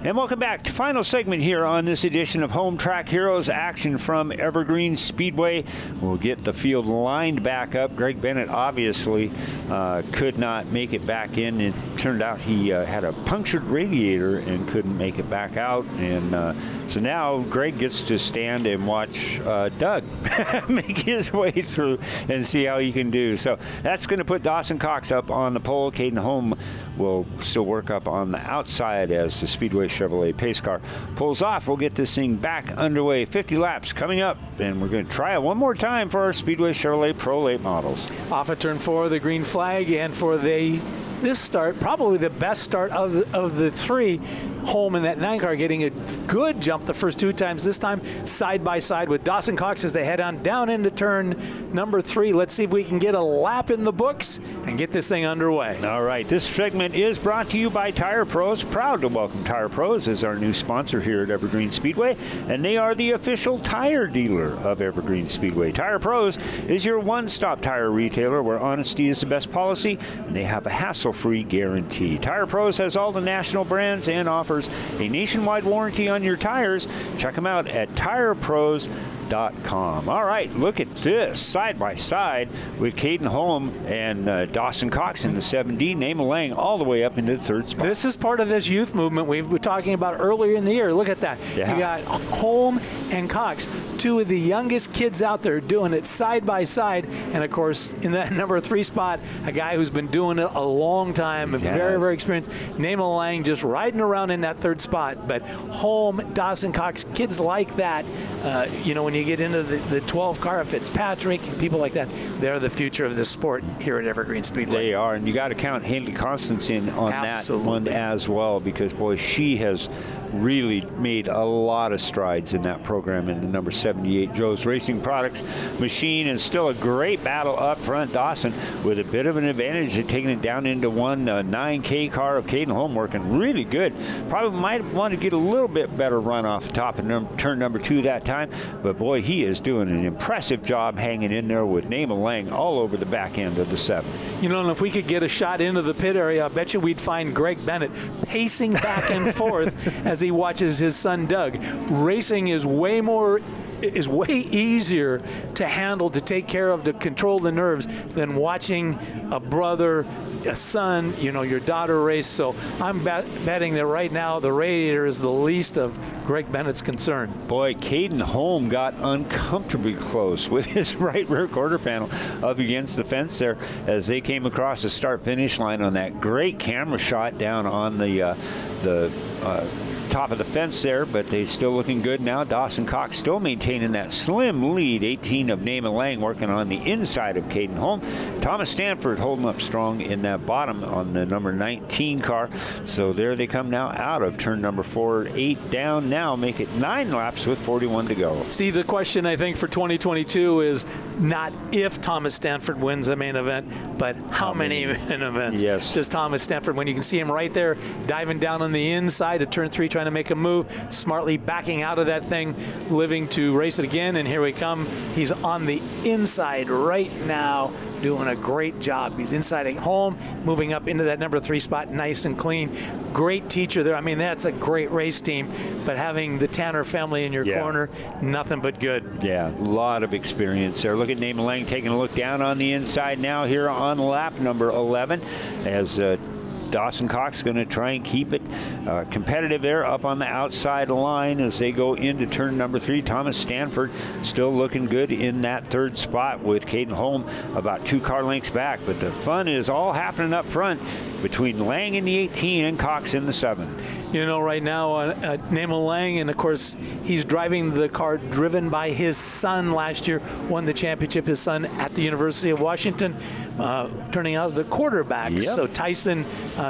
And welcome back to final segment here on this edition of Home Track Heroes. Action from Evergreen Speedway. We'll get the field lined back up. Greg Bennett obviously could not make it back in. It turned out he had a punctured radiator and couldn't make it back out. And so now Greg gets to stand and watch Doug make his way through and see how he can do. So that's going to put Dawson Cox up on the pole. Caden Holm will still work up on the outside as the Speedway Chevrolet pace car pulls off. We'll get this thing back underway. 50 laps coming up, and we're going to try it one more time for our Speedway Chevrolet Pro Late models. Off at turn 4, the green flag, and for this start, probably the best start of the three. Holm in that 9 car getting a good jump the first 2 times, this time side by side with Dawson Cox as they head on down into turn number 3. Let's see if we can get a lap in the books and get this thing underway. All right, this segment is brought to you by Tire Pros. Proud to welcome Tire Pros as our new sponsor here at Evergreen Speedway, and they are the official tire dealer of Evergreen Speedway. Tire Pros is your one-stop tire retailer where honesty is the best policy, and they have a hassle-free guarantee. Tire Pros has all the national brands and offers a nationwide warranty on your tires. Check them out at tirepros.com. All right, look at this side by side with Caden Holm and Dawson Cox in the 7D. Name a Lang all the way up into the 3rd spot. This is part of this youth movement we were talking about earlier in the year. Look at that. Yeah. You got Holm and Cox, 2 of the youngest kids out there doing it side by side. And of course, in that number 3 spot, a guy who's been doing it a long time, very, very experienced. Name a Lang just riding around in that 3rd spot. But Holm, Dawson Cox, kids like that, when you get into the 12 car, Fitzpatrick, and people like that, they're the future of this sport here at Evergreen Speedway. They are, and you got to count Haley Constance in on that one as well, because boy, she has really made a lot of strides in that program in the number 78 Joe's Racing Products machine, and still a great battle up front. Dawson with a bit of an advantage of taking it down into 9K car of Caden Holm, working really good. Probably might want to get a little bit better run off the top of turn number 2 that time, but boy, he is doing an impressive job hanging in there with Name a Lang all over the back end of the 7. And if we could get a shot into the pit area, I bet you we'd find Greg Bennett pacing back and forth as he watches his son Doug. Racing is way easier to handle, to take care of, to control the nerves than watching a brother, a son, your daughter race. So I'm betting that right now the radiator is the least of Greg Bennett's concern. Boy, Caden Holm got uncomfortably close with his right rear quarter panel up against the fence there as they came across the start-finish line on that great camera shot down on the top of the fence there, but they still looking good now. Dawson Cox still maintaining that slim lead. 18 of Name a Lang working on the inside of Caden Holm. Thomas Stanford holding up strong in that bottom on the number 19 car. So there they come now out of turn number 4. 8 down now, make it 9 laps with 41 to go. See, the question I think for 2022 is not if Thomas Stanford wins the main event, but how many main events does Thomas Stanford win? You can see him right there diving down on the inside of turn 3, trying to make a move, smartly backing out of that thing, living to race it again, and here we come. He's on the inside right now, doing a great job. He's inside at home, moving up into that number 3 spot, nice and clean. Great teacher there. I mean, that's a great race team, but having the Tanner family in your corner, nothing but good. Yeah, a lot of experience there. Look at Name a Lang taking a look down on the inside now here on lap number 11 as Dawson Cox going to try and keep it competitive there up on the outside line as they go into turn number 3. Thomas Stanford still looking good in that 3rd spot with Caden Holm about 2 car lengths back. But the fun is all happening up front between Lang in the 18 and Cox in the 7. Right now, Name a Lang, and of course, he's driving the car driven by his son last year, won the championship, his son at the University of Washington, turning out the quarterback. Yep. So Tyson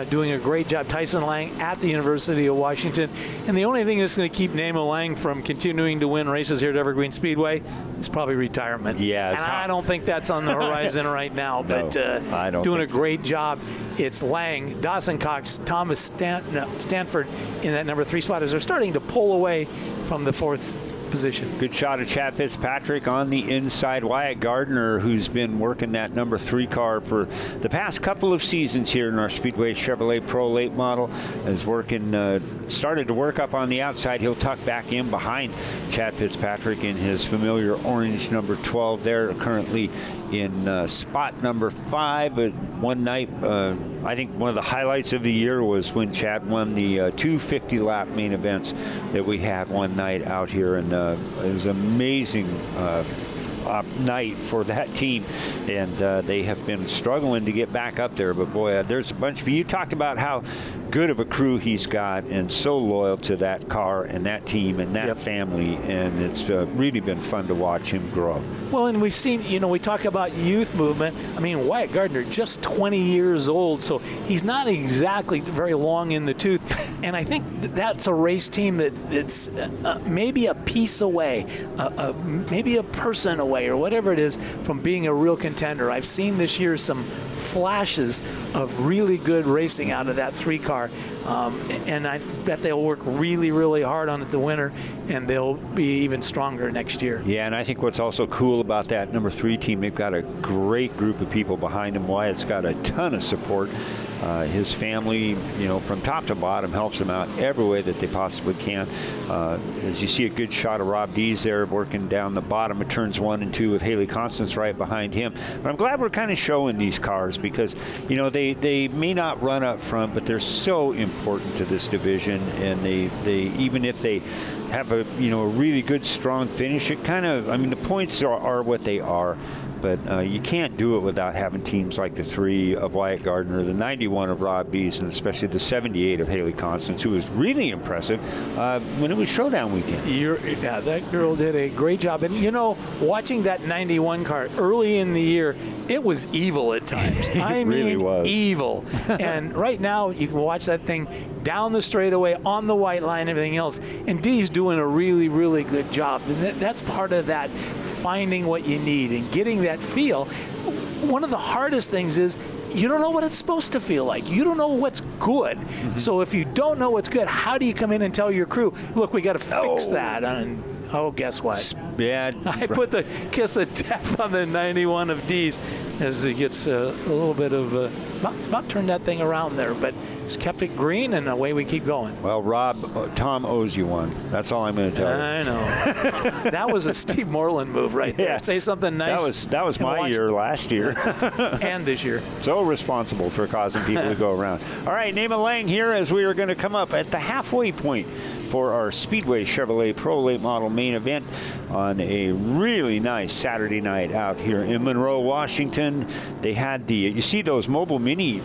doing a great job. Tyson Lang at the University of Washington. And the only thing that's going to keep Name a Lang from continuing to win races here at Evergreen Speedway is probably retirement. Yeah, and I don't think that's on the horizon right now, but I don't doing a great job. It's Lang, Dawson Cox, Thomas Stanford in that number 3 spot as they're starting to pull away from the 4th position. Good shot of Chad Fitzpatrick on the inside. Wyatt Gardner, who's been working that number 3 car for the past couple of seasons here in our Speedway Chevrolet Pro Late Model, is started to work up on the outside. He'll tuck back in behind Chad Fitzpatrick in his familiar orange number 12 there, currently in spot number 5. One night, I think one of the highlights of the year was when Chad won the 250-lap main events that we had one night out here, and it was amazing night for that team, and they have been struggling to get back up there. But boy, there's a bunch of you talked about how good of a crew he's got, and so loyal to that car and that team and that family, and it's really been fun to watch him grow. Well, and we've seen, we talk about youth movement. I mean, Wyatt Gardner, just 20 years old, so he's not exactly very long in the tooth. And I think that's a race team that's maybe a piece away, maybe a person away, or whatever it is, from being a real contender. I've seen this year some flashes of really good racing out of that 3 car, and I bet they'll work really, really hard on it the winter, and they'll be even stronger next year. Yeah, and I think what's also cool about that number 3 team, they've got a great group of people behind him. Wyatt's got a ton of support. His family, from top to bottom, helps him out every way that they possibly can. As you see a good shot of Rob Dees there working down the bottom of turns 1 and 2 with Haley Constance right behind him. But I'm glad we're kind of showing these cars because, they may not run up front, but they're so important to this division. And they even if they have a really good, strong finish, it kind of, the points are what they are. But you can't do it without having teams like the 3 of Wyatt Gardner, the 91 of Rob Dees, and especially the 78 of Haley Constance, who was really impressive when it was showdown weekend. That girl did a great job. And, watching that 91 car early in the year, it was evil at times. It really was. Evil. And right now, you can watch that thing down the straightaway, on the white line, everything else. And Dee's doing a really, really good job. And that's part of that, finding what you need and getting that feel. One of the hardest things is you don't know what it's supposed to feel like. You don't know what's good. Mm-hmm. So if you don't know what's good, how do you come in and tell your crew, look, we got to fix that? And guess what? Yeah. I put the kiss of death on the 91 of Dees as it gets a little bit of not turned that thing around there, but just kept it green, and away we keep going. Well, Rob, Tom owes you one. That's all I'm going to tell you. I know. That was a Steve Moreland move right there. Yeah. Say something nice. That was my year last year. And this year. So responsible for causing people to go around. All right, name a lane here as we are going to come up at the halfway point for our Speedway Chevrolet Pro Late Model main event on a really nice Saturday night out here in Monroe, Washington. They had you see those mobile mini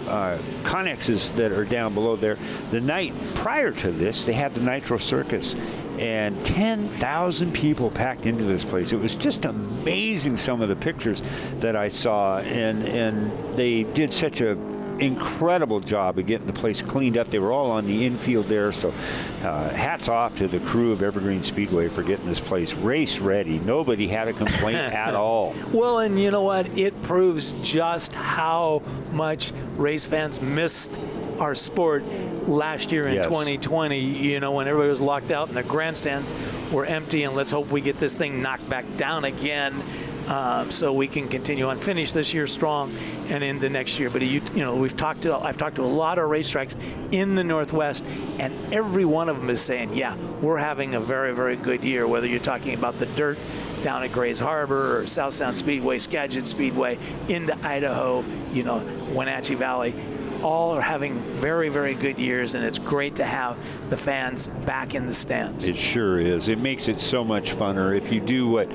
connexes that are down below there. The night prior to this, they had the Nitro Circus, and 10,000 people packed into this place. It was just amazing, some of the pictures that I saw, and they did such a incredible job of getting the place cleaned up. They were all on the infield there, so hats off to the crew of Evergreen Speedway for getting this place race ready. Nobody had a complaint at all. Well, and you know what? It proves just how much race fans missed our sport last year in 2020, when everybody was locked out and the grandstands were empty, and let's hope we get this thing knocked back down again. So we can continue on, finish this year strong and into next year. But I've talked to a lot of racetracks in the Northwest, and every one of them is saying, yeah, we're having a very, very good year. Whether you're talking about the dirt down at Grays Harbor or South Sound Speedway, Skagit Speedway, into Idaho, Wenatchee Valley, all are having very, very good years, and it's great to have the fans back in the stands. It sure is. It makes it so much funner if you do what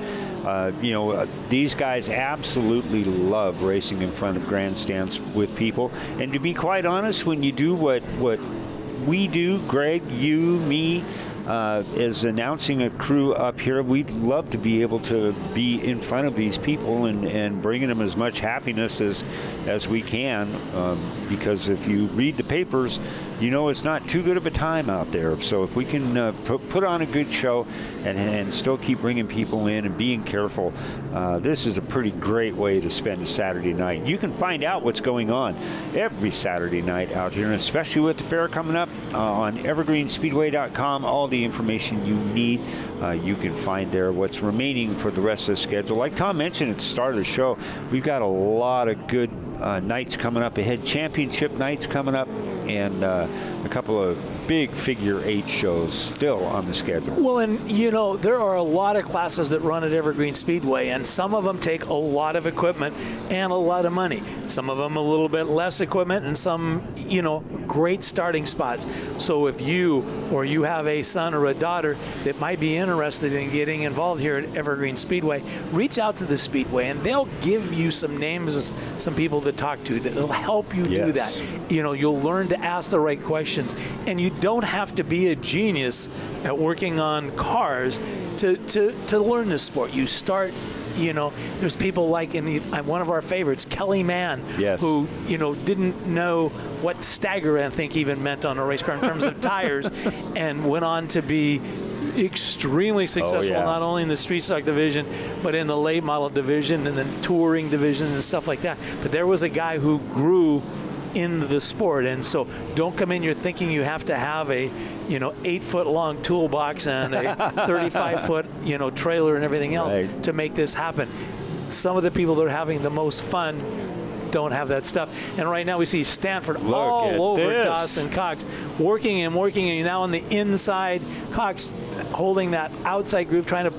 these guys absolutely love racing in front of grandstands with people. And to be quite honest, when you do what we do, Greg, you, me, as announcing a crew up here, we'd love to be able to be in front of these people and bringing them as much happiness as we can, because if you read the papers, you know it's not too good of a time out there. So if we can put on a good show and still keep bringing people in and being careful, this is a pretty great way to spend a Saturday night. You can find out what's going on every Saturday night out here, and especially with the fair coming up on evergreenspeedway.com. All the information you need, you can find there. What's remaining for the rest of the schedule. Like Tom mentioned at the start of the show, we've got a lot of good nights coming up ahead. Championship nights coming up, and a couple of big figure 8 shows still on the schedule. Well, and you know, there are a lot of classes that run at Evergreen Speedway, and some of them take a lot of equipment and a lot of money. Some of them a little bit less equipment, and some, you know, great starting spots. So if you or you have a son or a daughter that might be interested in getting involved here at Evergreen Speedway, reach out to the Speedway, and they'll give you some names of some people to talk to. They'll help you do that. You know, you'll learn to ask the right questions, and you don't have to be a genius at working on cars to learn this sport. You start, you know, there's people like one of our favorites, Kelly Mann, who, you know, didn't know what stagger, I think, even meant on a race car in terms of tires, and went on to be extremely successful, not only in the street stock division, but in the late model division and then touring division and stuff like that. But there was a guy who grew in the sport, and so don't come in, you're thinking you have to have a, you know, 8-foot long toolbox and a 35-foot, you know, trailer and everything else to make this happen. Some of the people that are having the most fun don't have that stuff. And right now we see Stanford all over Dawson Cox, working and now on the inside. Cox holding that outside groove, trying to,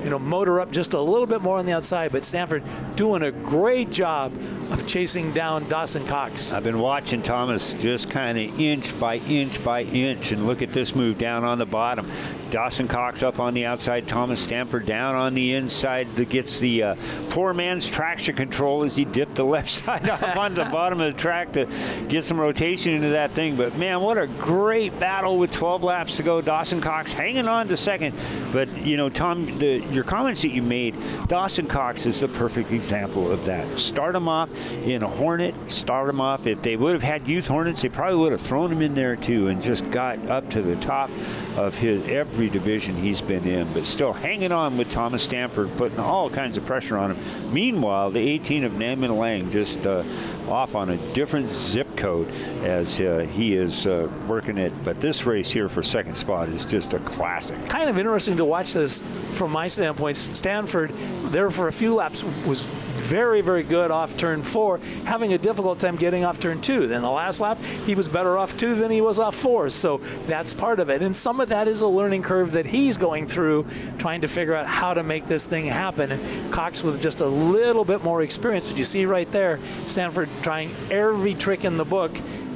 you know, motor up just a little bit more on the outside, but Stanford doing a great job of chasing down Dawson Cox. I've been watching Thomas just kind of inch by inch by inch, and look at this move down on the bottom. Dawson Cox up on the outside, Thomas Stanford down on the inside. That gets the poor man's traction control as he dipped the left side off on the bottom of the track to get some rotation into that thing. But man, what a great battle with 12 laps to go. Dawson Cox hanging on to second. But you know, Tom, your comments that you made, Dawson Cox is the perfect example of that. Start him off in a Hornet, start him off. If they would have had youth Hornets, they probably would have thrown him in there too, and just got up to the top of his every division he's been in, but still hanging on with Thomas Stanford, putting all kinds of pressure on him. Meanwhile, the 18 of Mann Lang just off on a different zip code as he is working it. But this race here for second spot is just a classic. Kind of interesting to watch this from my standpoint. Stanford, there for a few laps, was very, very good off turn 4, having a difficult time getting off turn 2. Then the last lap, he was better off 2 than he was off 4. So that's part of it. And some of that is a learning curve that he's going through, trying to figure out how to make this thing happen. And Cox with just a little bit more experience. But you see right there, Stanford trying every trick in the book.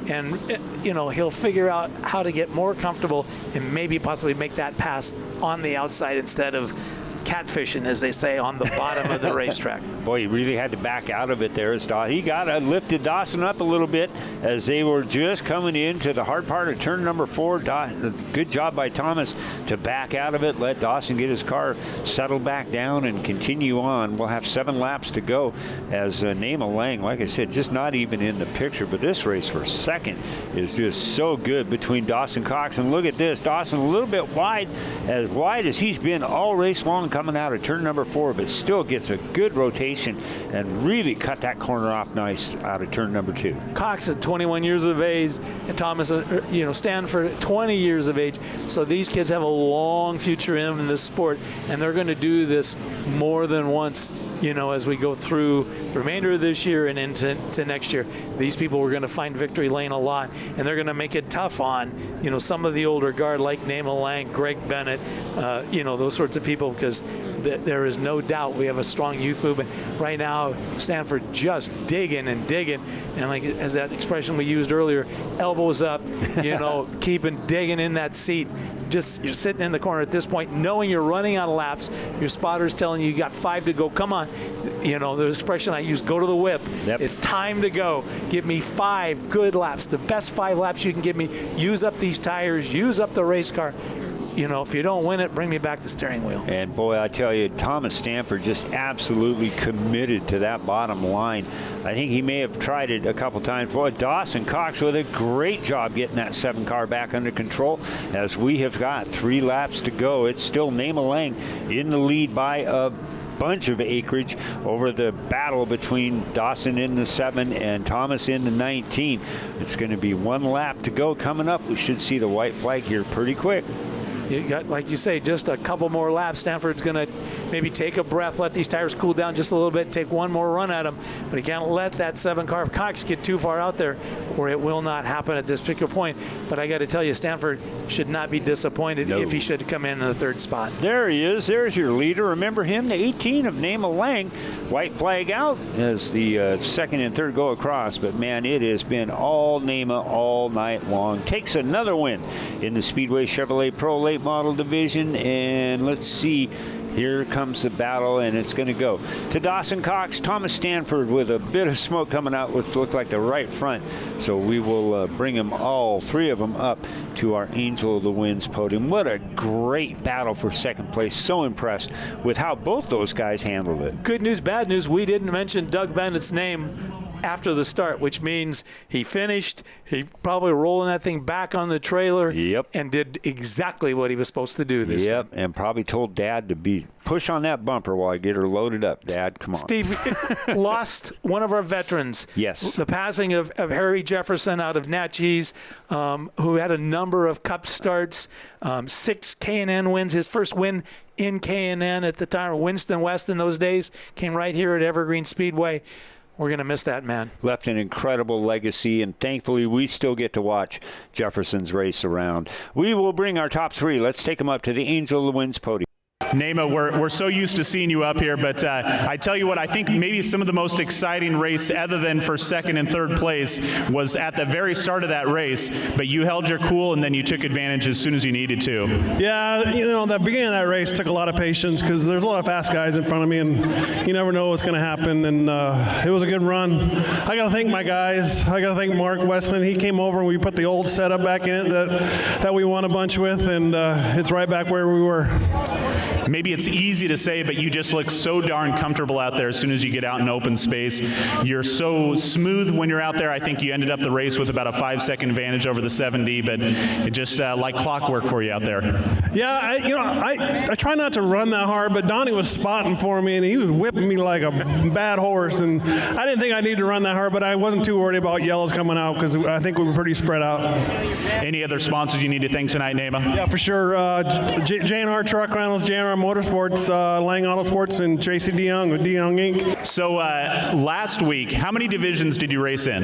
And, you know, he'll figure out how to get more comfortable and maybe possibly make that pass on the outside instead of catfishing, as they say, on the bottom of the racetrack. Boy, he really had to back out of it there. He lifted Dawson up a little bit as they were just coming into the hard part of turn number 4. Good job by Thomas to back out of it, let Dawson get his car settled back down and continue on. We'll have 7 laps to go as Mann Lang, like I said, just not even in the picture. But this race for second is just so good between Dawson Cox. And look at this, Dawson a little bit wide as he's been all race long coming out of turn number 4, but still gets a good rotation and really cut that corner off nice out of turn number 2. Cox at 21 years of age, and Thomas, you know, Stanford at 20 years of age. So these kids have a long future in this sport, and they're going to do this more than once, you know, as we go through the remainder of this year and into next year. These people are going to find victory lane a lot, and they're going to make it tough on, you know, some of the older guard like Mann Lang, Greg Bennett, you know, those sorts of people, because there is no doubt we have a strong youth movement. Right now, Stanford just digging, and like as that expression we used earlier, elbows up, you know, keeping digging in that seat. Just you're sitting in the corner at this point, knowing you're running out of laps. Your spotter's telling you got 5 to go. Come on, you know the expression I use: go to the whip. Yep. It's time to go. Give me 5 good laps, the best 5 laps you can give me. Use up these tires. Use up the race car. if you don't win it, bring me back the steering wheel. And boy, I tell you, Thomas Stanford just absolutely committed to that bottom line. I think he may have tried it a couple times. Boy, Dawson Cox with a great job getting that 7 car back under control as we have got 3 laps to go. It's still Nema Lang in the lead by a bunch of acreage over the battle between Dawson in the 7 and Thomas in the 19. It's going to be 1 lap to go coming up. We should see the white flag here pretty quick. You got, like you say, just a couple more laps. Stanford's going to maybe take a breath, let these tires cool down just a little bit, take one more run at them. But he can't let that 7 car of Cox get too far out there, or it will not happen at this particular point. But I got to tell you, Stanford should not be disappointed if he should come in the 3rd spot. There he is. There's your leader. Remember him, the 18 of Nema Lang. White flag out as the 2nd and 3rd go across. But, man, it has been all Nema all night long. Takes another win in the Speedway Chevrolet Pro Late Model Division. And let's see. Here comes the battle, and it's going to go to Dawson Cox. Thomas Stanford with a bit of smoke coming out, which looks like the right front. So we will bring them all 3 of them up to our Angel of the Winds podium. What a great battle for 2nd place. So impressed with how both those guys handled it. Good news, bad news. We didn't mention Doug Bennett's name after the start, which means he finished. He probably rolling that thing back on the trailer. Yep. And did exactly what he was supposed to do this time. And probably told Dad to push on that bumper while I get her loaded up. Dad, come on. Steve, lost one of our veterans. Yes. The passing of Harry Jefferson out of Natchez, who had a number of Cup starts, 6 K&N wins. His first win in K&N at the time, Winston West in those days, came right here at Evergreen Speedway. We're going to miss that man. Left an incredible legacy, and thankfully we still get to watch Jefferson's race around. We will bring our top 3. Let's take them up to the Angel of the Winds podium. Nema, we're so used to seeing you up here, but I tell you what, I think maybe some of the most exciting race, other than for 2nd and 3rd place, was at the very start of that race, but you held your cool and then you took advantage as soon as you needed to. Yeah, the beginning of that race took a lot of patience because there's a lot of fast guys in front of me, and you never know what's going to happen, and it was a good run. I got to thank my guys. I got to thank Mark Weston. He came over and we put the old setup back in it that we won a bunch with, and it's right back where we were. Maybe it's easy to say, but you just look so darn comfortable out there as soon as you get out in open space. You're so smooth when you're out there. I think you ended up the race with about a 5-second advantage over the 7D, but it just like clockwork for you out there. Yeah, I try not to run that hard, but Donnie was spotting for me, and he was whipping me like a bad horse, and I didn't think I needed to run that hard, but I wasn't too worried about yellows coming out because I think we were pretty spread out. Any other sponsors you need to thank tonight, Nema? Yeah, for sure. J&R Truck Rentals, J&R Motorsports, Lang Auto Sports, and Tracy DeYoung with DeYoung Inc. So last week, how many divisions did you race in?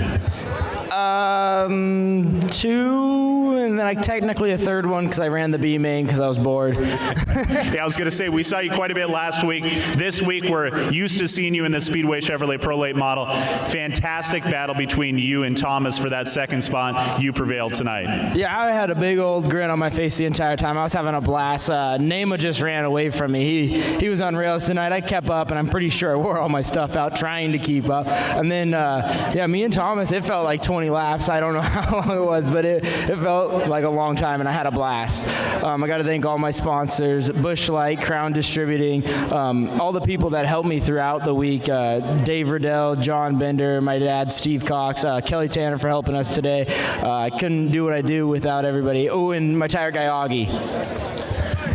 2, and then technically a 3rd one because I ran the B main because I was bored. Yeah, I was going to say, we saw you quite a bit last week. This week, we're used to seeing you in the Speedway Chevrolet Pro Late Model. Fantastic battle between you and Thomas for that 2nd spot. You prevailed tonight. Yeah, I had a big old grin on my face the entire time. I was having a blast. Nema just ran away from me. He was on rails tonight. I kept up, and I'm pretty sure I wore all my stuff out trying to keep up. And then, me and Thomas, it felt like 20 laps. I don't know how long it was, but it felt like a long time, and I had a blast. I got to thank all my sponsors, Busch Light, Crown Distributing, all the people that helped me throughout the week, Dave Riddell, John Bender, my dad, Steve Cox, Kelly Tanner for helping us today. I couldn't do what I do without everybody. Oh, and my tire guy, Augie.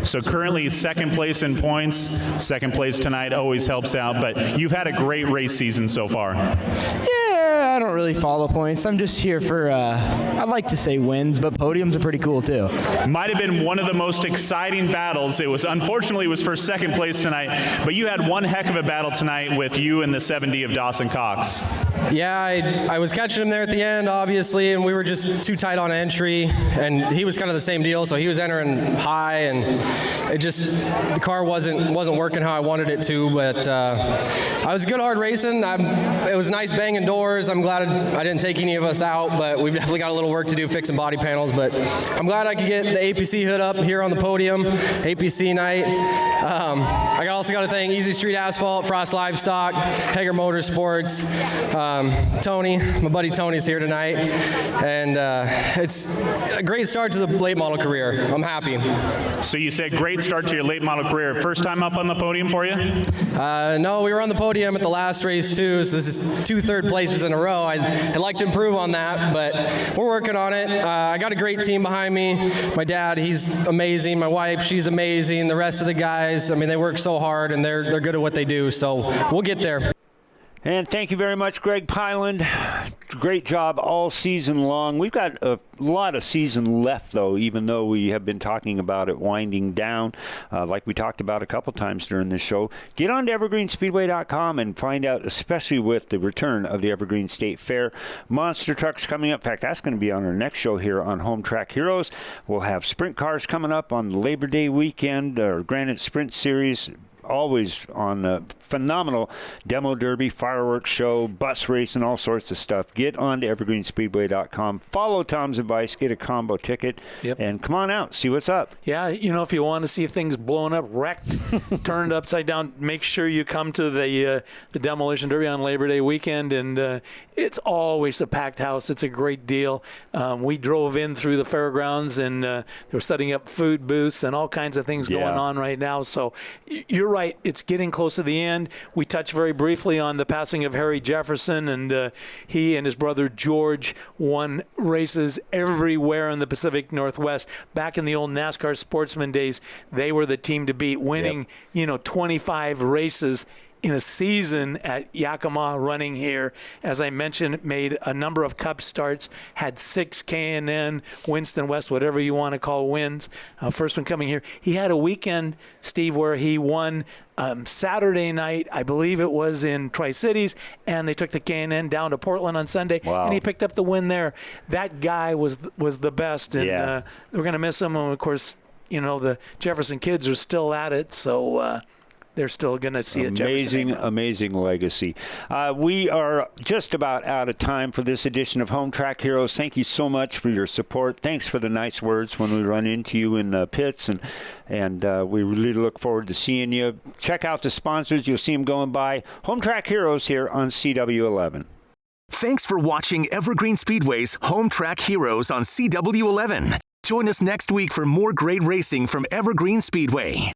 So currently 2nd place in points. 2nd place tonight always helps out, but you've had a great race season so far. Yeah, I don't really follow points. I'm just here for, I'd like to say wins, but podiums are pretty cool too. Might have been one of the most exciting battles. Unfortunately, it was for 2nd place tonight, but you had one heck of a battle tonight with you and the 7D of Dawson Cox. Yeah, I was catching him there at the end, obviously, and we were just too tight on entry, and he was kind of the same deal, so he was entering high, and the car wasn't working how I wanted it to, but I was good hard racing. It was nice banging doors. I'm glad glad I didn't take any of us out, but we've definitely got a little work to do fixing body panels. But I'm glad I could get the APC hood up here on the podium, APC night. I also got to thank Easy Street Asphalt, Frost Livestock, Hager Motorsports, Tony, my buddy Tony's here tonight, and it's a great start to the late model career. I'm happy. So you said great start to your late model career. First time up on the podium for you? No, we were on the podium at the last race too, so this is 2 third places in a row. I'd like to improve on that, but we're working on it. I got a great team behind me. My dad, he's amazing. My wife, she's amazing. The rest of the guys, I mean, they work so hard and they're good at what they do, so we'll get there. And thank you very much, Greg Pyland. Great job all season long. We've got a lot of season left, though, even though we have been talking about it winding down, like we talked about a couple times during this show. Get on to evergreenspeedway.com and find out, especially with the return of the Evergreen State Fair. Monster trucks coming up. In fact, that's going to be on our next show here on Home Track Heroes. We'll have sprint cars coming up on Labor Day weekend, or Granite Sprint Series. Always on a phenomenal demo derby, fireworks show, bus race, and all sorts of stuff. Get on to evergreenspeedway.com. Follow Tom's advice. Get a combo ticket. Yep. And come on out. See what's up. Yeah, if you want to see things blown up, wrecked, turned upside down, make sure you come to the demolition derby on Labor Day weekend. And it's always a packed house. It's a great deal. We drove in through the fairgrounds, and they were setting up food booths and all kinds of things going on right now. So you're right. It's getting close to the end. We touched very briefly on the passing of Harry Jefferson, and he and his brother George won races everywhere in the Pacific Northwest. Back in the old NASCAR sportsman days, they were the team to beat, winning 25 races in a season at Yakima running here. As I mentioned, made a number of Cup starts, had 6 K&N, Winston West, whatever you want to call wins. First one coming here. He had a weekend, Steve, where he won Saturday night, I believe it was in Tri-Cities, and they took the K&N down to Portland on Sunday, and he picked up the win there. That guy was the best, and we're going to miss him. And, of course, the Jefferson kids are still at it, so they're still going to see a Jefferson. Amazing legacy. We are just about out of time for this edition of Home Track Heroes. Thank you so much for your support. Thanks for the nice words when we run into you in the pits, and we really look forward to seeing you. Check out the sponsors. You'll see them going by. Home Track Heroes here on CW11. Thanks for watching Evergreen Speedway's Home Track Heroes on CW11. Join us next week for more great racing from Evergreen Speedway.